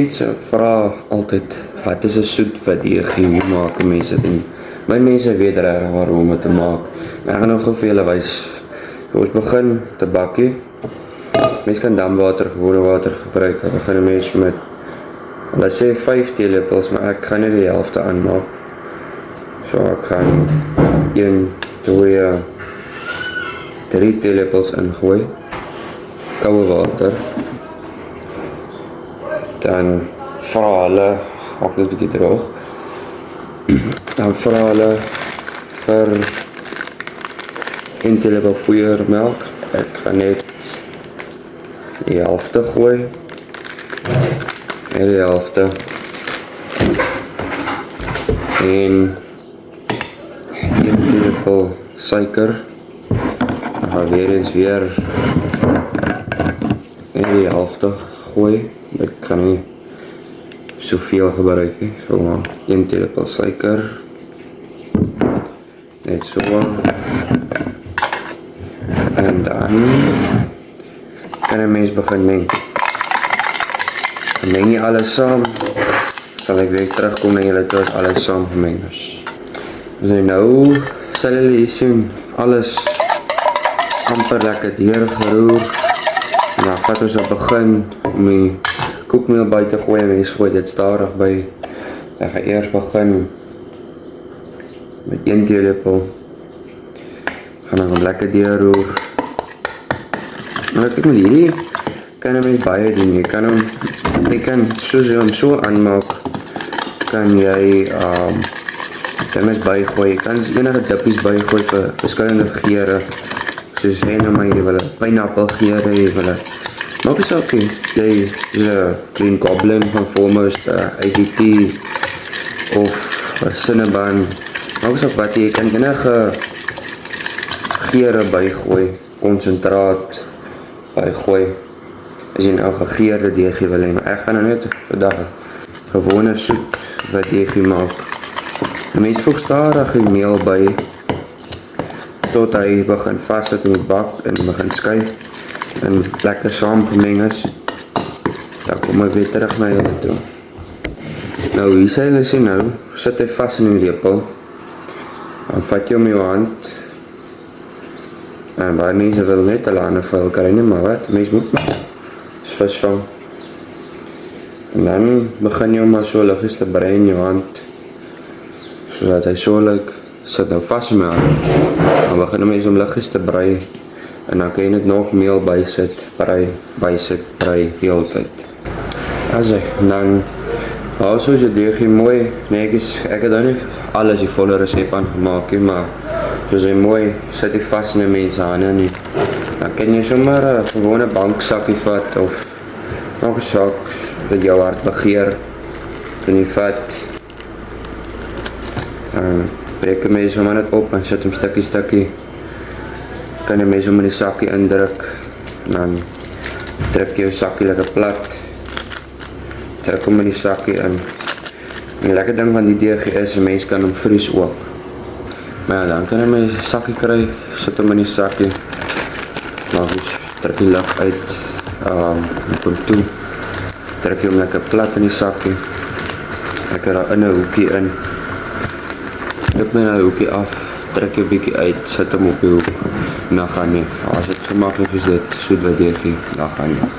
Mense vra altyd, wat is 'n soet vaddegie, hoe maak mense dit? En my mense weet regtig waarom om dit te maak. Ek gaan nog vir julle wys. Ons begin te bakkie. Mens kan damwater, gewone water gebruik. Dan begin 'n mens met, laat sê 5 teelepels, maar ek gaan net die helfte aanmaak. So ek gaan 1, 2, 3 teelepels ingooi. Koue water. Dan vra hulle, maak dit 'n bietjie droog. Dan vra hulle vir 1 teelepel poeiermelk. Ek gaan net die helfte gooi. En die helfte. En 1 teelepel suiker. Dan gaan weer eens en die helfte gooi. Ek kan nie soveel gebruik nie. So maar 1 teelepel suiker. Net so. En dan kan 'n mens begin meng. Meng nie alles saam. Sal ek weer terugkom na julle toe as alles saam gemeng is. So nou sal julle hier sien alles amper lekker deurgeroer. En dan gaat ons op begin om die koekmeel by te gooi. Mens gooi dit stadig by. Ek gaan eers begin met 1 teelepel. Gaan dan lekker deurroer. Maar kyk met hierdie kan jy met baie doen. Jy kan soos jy hom so aanmaak, kan jy dinges bygooi. Jy kan enige dippies bygooi vir verskillende geure. Soos jy nou maar jy wil 'n pineappel geure, jy wil 'n maak is ook jy is 'n Green Goblin van Foremost, ADT of Cinnabon. Maak is ook wat jy kan enige geure bygooi, konsentraat bygooi. As jy nou gegeurde deegie wil hê, maar ek gaan nou net vandag gewone soet wat deegie maak. Die mens voeg stadig die meel by tot hy begin vassit in die bak en begin skuif en lekker saam gemeng is. Dan kom ek weer terug na julle toe. Nou hier sê julle sien nou, sit hy vas in die lepel. Dan vat jy om jou hand. En baie mense wil net hulle hande vuil kry nie, maar wat? Mens moet maar visvang. En dan begin jy maar so liggies te brei in jou hand. Sodat hy so lyk, sit nou vas in my hand. Dan begin jy mens om liggies te brei. En dan kan jy net nog meel bysit, brei, die hele tyd. En dan hou soos jy deegie mooi, nee ek het nou nie alles die volle resep aangemaak nie, maar soos hy mooi, sit hy vas in die mense hande nie. Dan kan jy sommer 'n gewone banksakkie vat, of nog 'n sak wat jou hart begeer, kan jy vat. Breek jy mens sommer net op en sit hom stukkie. Kan jy mens hom in die sakkie indruk, en dan druk jy jou sakkie lekker plat. Druk hom in die sakkie in. En die lekker ding van die deegie is, 'n mens kan hom vries ook. Maar ja, dan kan jy my sakkie kry, sit hom in die sakkie. Maar goed, trek die lug uit, met hom toe. Trek jy hom lekker plat in die sakkie. Lekker daar in 'n hoekie in. Knip my na die hoekie af, trek jy 'n bietjie uit, sit hom op die hoek. En dan gaan jy, as dit so maklik is dit, soet wat deegie, dan gaan jy.